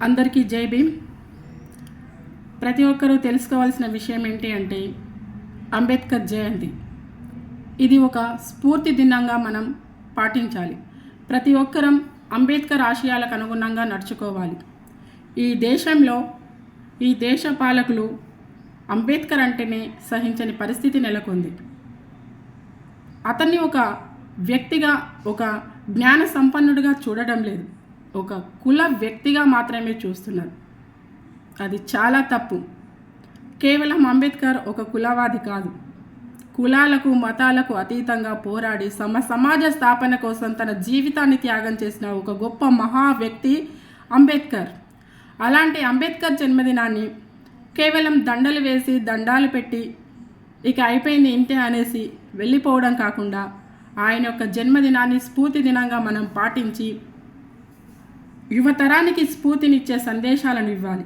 అందరికీ జై భీమ్. ప్రతి ఒక్కరూ తెలుసుకోవాల్సిన విషయం ఏంటి అంటే అంబేద్కర్ జయంతి. ఇది ఒక స్ఫూర్తి దినంగా మనం పాటించాలి. ప్రతి ఒక్కరం అంబేద్కర్ ఆశయాలకు అనుగుణంగా నడుచుకోవాలి. ఈ దేశంలో ఈ దేశ పాలకులు అంబేద్కర్ అంటేనే సహించని పరిస్థితి నెలకొంది. అతన్ని ఒక వ్యక్తిగా, ఒక జ్ఞాన సంపన్నుడిగా చూడడం లేదు, ఒక కుల వ్యక్తిగా మాత్రమే చూస్తున్నారు. అది చాలా తప్పు. కేవలం అంబేద్కర్ ఒక కులవాది కాదు. కులాలకు మతాలకు అతీతంగా పోరాడి సమాజ స్థాపన కోసం తన జీవితాన్ని త్యాగం చేసిన ఒక గొప్ప మహా వ్యక్తి అంబేద్కర్. అలాంటి అంబేద్కర్ జన్మదినాన్ని కేవలం దండలు వేసి దండాలు పెట్టి ఇక అయిపోయింది ఇంతే అనేసి వెళ్ళిపోవడం కాకుండా ఆయన యొక్క జన్మదినాన్ని స్ఫూర్తి దినంగా మనం పాటించి యువతరానికి స్ఫూర్తినిచ్చే సందేశాలను ఇవ్వాలి.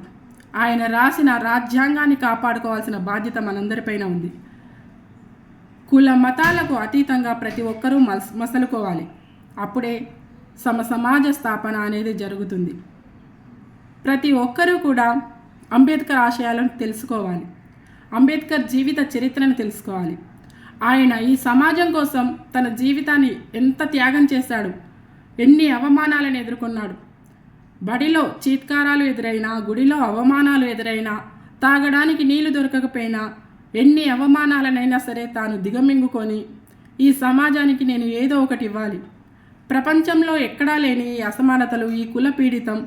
ఆయన రాసిన రాజ్యాంగాన్ని కాపాడుకోవాల్సిన బాధ్యత మనందరిపైన ఉంది. కుల మతాలకు అతీతంగా ప్రతి ఒక్కరూ మసలుకోవాలి. అప్పుడే సమాజ స్థాపన అనేది జరుగుతుంది. ప్రతి ఒక్కరూ కూడా అంబేద్కర్ ఆశయాలను తెలుసుకోవాలి. అంబేద్కర్ జీవిత చరిత్రను తెలుసుకోవాలి. ఆయన ఈ సమాజం కోసం తన జీవితాన్ని ఎంత త్యాగం చేశాడు, ఎన్ని అవమానాలను ఎదుర్కొన్నాడు. బడిలో చీత్కారాలు ఎదురైనా, గుడిలో అవమానాలు ఎదురైనా, తాగడానికి నీళ్లు దొరకకపోయినా, ఎన్ని అవమానాలనైనా సరే తాను దిగమింగుకొని ఈ సమాజానికి నేను ఏదో ఒకటి ఇవ్వాలి, ప్రపంచంలో ఎక్కడా లేని ఈ అసమానతలు, ఈ కుల పీడితం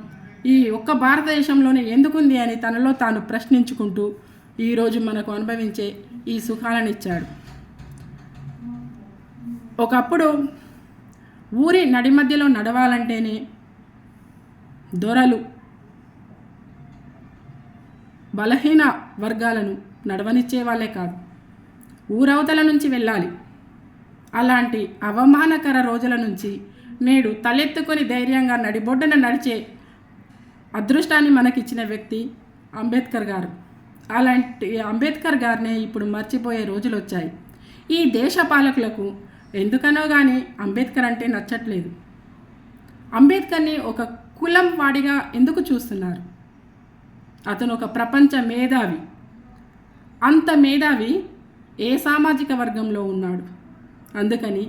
ఈ ఒక్క భారతదేశంలోనే ఎందుకుంది అని తనలో తాను ప్రశ్నించుకుంటూ ఈరోజు మనకు అనుభవించే ఈ సుఖాలను ఇచ్చాడు. ఒకప్పుడు ఊరి నడి మధ్యలో నడవాలంటేనే దొరలు, బలహీన వర్గాలను నడవనిచ్చే వాళ్ళే కాదు, ఊరవతల నుంచి వెళ్ళాలి. అలాంటి అవమానకర రోజుల నుంచి నేడు తలెత్తుకొని ధైర్యంగా నడిబొడ్డున నడిచే అదృష్టాన్ని మనకిచ్చిన వ్యక్తి అంబేద్కర్ గారు. అలాంటి అంబేద్కర్ గారినే ఇప్పుడు మర్చిపోయే రోజులు వచ్చాయి. ఈ దేశ పాలకులకు ఎందుకనో కానీ అంబేద్కర్ అంటే నచ్చట్లేదు. అంబేద్కర్ని ఒక కులం వాడిగా ఎందుకు చూస్తున్నారు? అతను ఒక ప్రపంచ మేధావి. అంత మేధావి ఏ సామాజిక వర్గంలో ఉన్నాడు? అందుకని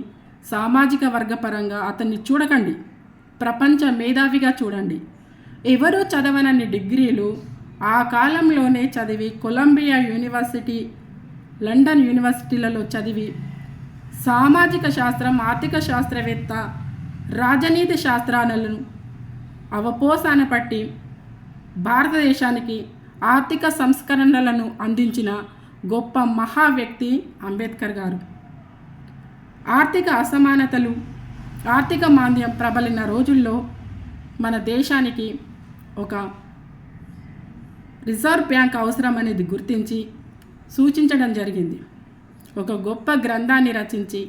సామాజిక వర్గపరంగా అతన్ని చూడకండి, ప్రపంచ మేధావిగా చూడండి. ఎవరూ చదవనన్ని డిగ్రీలు ఆ కాలంలోనే చదివి, కొలంబియా యూనివర్సిటీ, లండన్ యూనివర్సిటీలలో చదివి సామాజిక శాస్త్రం, ఆర్థిక శాస్త్రవేత్త, రాజనీతి శాస్త్రాలను అవపోసాన పట్టి భారతదేశానికి ఆర్థిక సంస్కరణలను అందించిన గొప్ప మహా వ్యక్తి అంబేద్కర్ గారు. ఆర్థిక అసమానతలు, ఆర్థిక మాంద్యం ప్రబలిన రోజుల్లో మన దేశానికి ఒక రిజర్వ్ బ్యాంక్ అవసరం అనేది గుర్తించి సూచించడం జరిగింది. ఒక గొప్ప గ్రంథాన్ని రచించి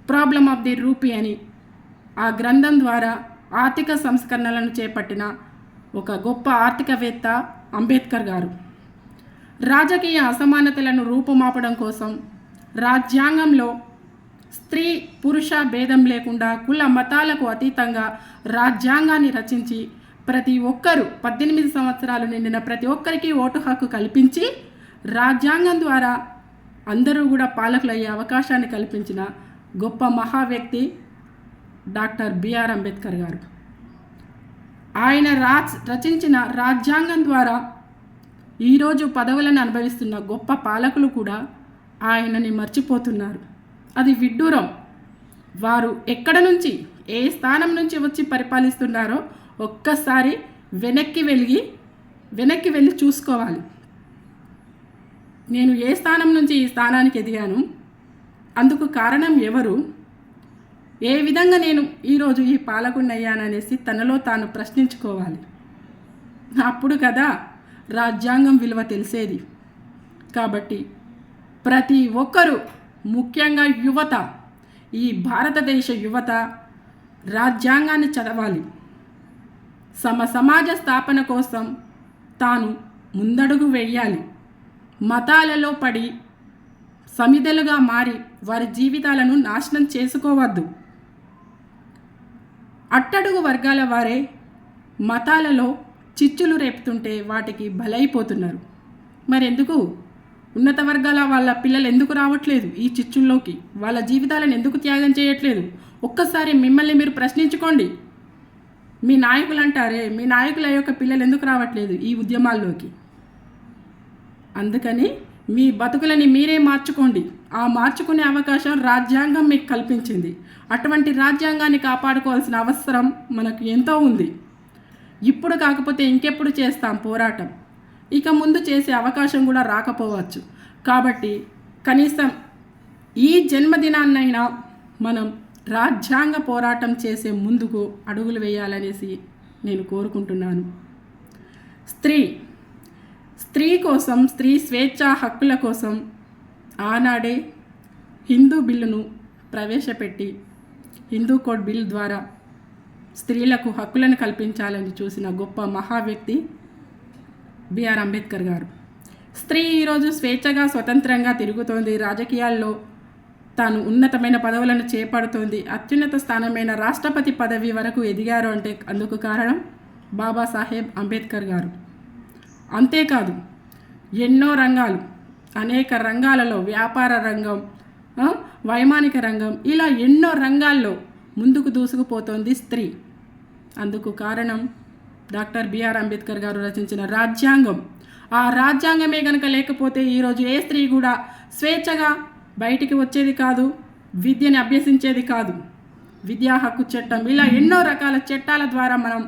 ప్రాబ్లమ్ ఆఫ్ ది రూపీ అని ఆ గ్రంథం ద్వారా ఆర్థిక సంస్కరణలను చేపట్టిన ఒక గొప్ప ఆర్థికవేత్త అంబేద్కర్ గారు. రాజకీయ అసమానతలను రూపుమాపడం కోసం రాజ్యాంగంలో స్త్రీ పురుష భేదం లేకుండా కుల మతాలకు అతీతంగా రాజ్యాంగాన్ని రచించి ప్రతి ఒక్కరూ 18 సంవత్సరాలు నిండిన ప్రతి ఒక్కరికి ఓటు హక్కు కల్పించి రాజ్యాంగం ద్వారా అందరూ కూడా పాలకులయ్యే అవకాశాన్ని కల్పించిన గొప్ప మహా వ్యక్తి డాక్టర్ బిఆర్ అంబేద్కర్ గారు. ఆయన రచించిన రాజ్యాంగం ద్వారా ఈరోజు పదవులను అనుభవిస్తున్న గొప్ప పాలకులు కూడా ఆయనని మర్చిపోతున్నారు. అది విడ్డూరం. వారు ఎక్కడ నుంచి, ఏ స్థానం నుంచి వచ్చి పరిపాలిస్తున్నారో ఒక్కసారి వెనక్కి వెళ్ళి చూసుకోవాలి. నేను ఏ స్థానం నుంచి ఈ స్థానానికి ఎదిగాను, అందుకు కారణం ఎవరు, ఏ విధంగా నేను ఈరోజు ఈ పాలకుడిని అయ్యాననేసి తనలో తాను ప్రశ్నించుకోవాలి. అప్పుడు కదా రాజ్యాంగం విలువ తెలిసేది. కాబట్టి ప్రతి ఒక్కరూ, ముఖ్యంగా యువత, ఈ భారతదేశ యువత రాజ్యాంగాన్ని చదవాలి. సమాజ స్థాపన కోసం తాను ముందడుగు వేయాలి. మతాలలో పడి సమిధలుగా మారి వారి జీవితాలను నాశనం చేసుకోవద్దు. అట్టడుగు వర్గాల వారే మతాలలో చిచ్చులు రేపుతుంటే వాటికి బలైపోతున్నారు. మరెందుకు ఉన్నత వర్గాల వాళ్ళ పిల్లలు ఎందుకు రావట్లేదు ఈ చిచ్చుల్లోకి? వాళ్ళ జీవితాలను ఎందుకు త్యాగం చేయట్లేదు? ఒక్కసారి మిమ్మల్ని మీరు ప్రశ్నించుకోండి. మీ నాయకులు అంటారే, మీ నాయకుల యొక్క పిల్లలు ఎందుకు రావట్లేదు ఈ ఉద్యమాల్లోకి? అందుకని మీ బతుకులని మీరే మార్చుకోండి. ఆ మార్చుకునే అవకాశం రాజ్యాంగం మీకు కల్పించింది. అటువంటి రాజ్యాంగాన్ని కాపాడుకోవాల్సిన అవసరం మనకు ఎంతో ఉంది. ఇప్పుడు కాకపోతే ఇంకెప్పుడు చేస్తాం పోరాటం? ఇక ముందు చేసే అవకాశం కూడా రాకపోవచ్చు. కాబట్టి కనీసం ఈ జన్మదినాన్నైనా మనం రాజ్యాంగ పోరాటం చేసే ముందుకు అడుగులు వేయాలనేసి నేను కోరుకుంటున్నాను. స్త్రీ కోసం, స్త్రీ స్వేచ్ఛా హక్కుల కోసం ఆనాడే హిందూ బిల్లును ప్రవేశపెట్టి హిందూ కోడ్ బిల్ ద్వారా స్త్రీలకు హక్కులను కల్పించాలని చూసిన గొప్ప మహా వ్యక్తి బిఆర్ అంబేద్కర్ గారు. స్త్రీ ఈరోజు స్వేచ్ఛగా స్వతంత్రంగా తిరుగుతోంది. రాజకీయాల్లో తాను ఉన్నతమైన పదవులను చేపడుతోంది. అత్యున్నత స్థానమైన రాష్ట్రపతి పదవి వరకు ఎదిగారు అంటే అందుకు కారణం బాబాసాహెబ్ అంబేద్కర్ గారు. అంతేకాదు ఎన్నో రంగాలు, అనేక రంగాలలో, వ్యాపార రంగం, వైమానిక రంగం, ఇలా ఎన్నో రంగాల్లో ముందుకు దూసుకుపోతోంది స్త్రీ. అందుకు కారణం డాక్టర్ బిఆర్ అంబేద్కర్ గారు రచించిన రాజ్యాంగం. ఆ రాజ్యాంగమే కనుక లేకపోతే ఈరోజు ఏ స్త్రీ కూడా స్వేచ్ఛగా బయటికి వచ్చేది కాదు, విద్యని అభ్యసించేది కాదు. విద్యా హక్కు చట్టం, ఇలా ఎన్నో రకాల చట్టాల ద్వారా మనం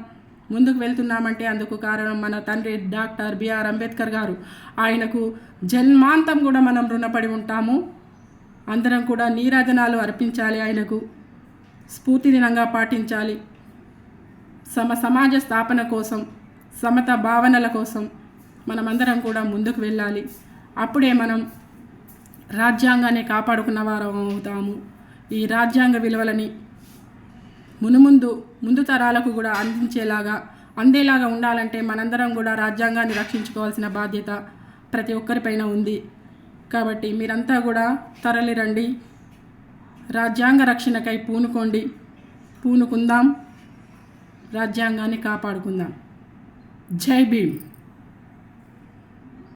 ముందుకు వెళ్తున్నామంటే అందుకు కారణం మన తండ్రి డాక్టర్ బిఆర్ అంబేద్కర్ గారు. ఆయనకు జన్మాంతం కూడా మనం రుణపడి ఉంటాము. అందరం కూడా నీరాజనాలు అర్పించాలి, ఆయనకు స్ఫూర్తి దినంగా పాటించాలి. సమాజ స్థాపన కోసం, సమత భావనల కోసం మనమందరం కూడా ముందుకు వెళ్ళాలి. అప్పుడే మనం రాజ్యాంగాన్ని కాపాడుకున్న వారం అవుతాము. ఈ రాజ్యాంగ విలువలని ముందు తరాలకు కూడా అందేలాగా ఉండాలంటే మనందరం కూడా రాజ్యాంగాన్ని రక్షించుకోవాల్సిన బాధ్యత ప్రతి ఒక్కరిపైన ఉంది. కాబట్టి మీరంతా కూడా తరలిరండి, రాజ్యాంగ రక్షణకై పూనుకుందాం, రాజ్యాంగాన్ని కాపాడుకుందాం. జై భీమ్.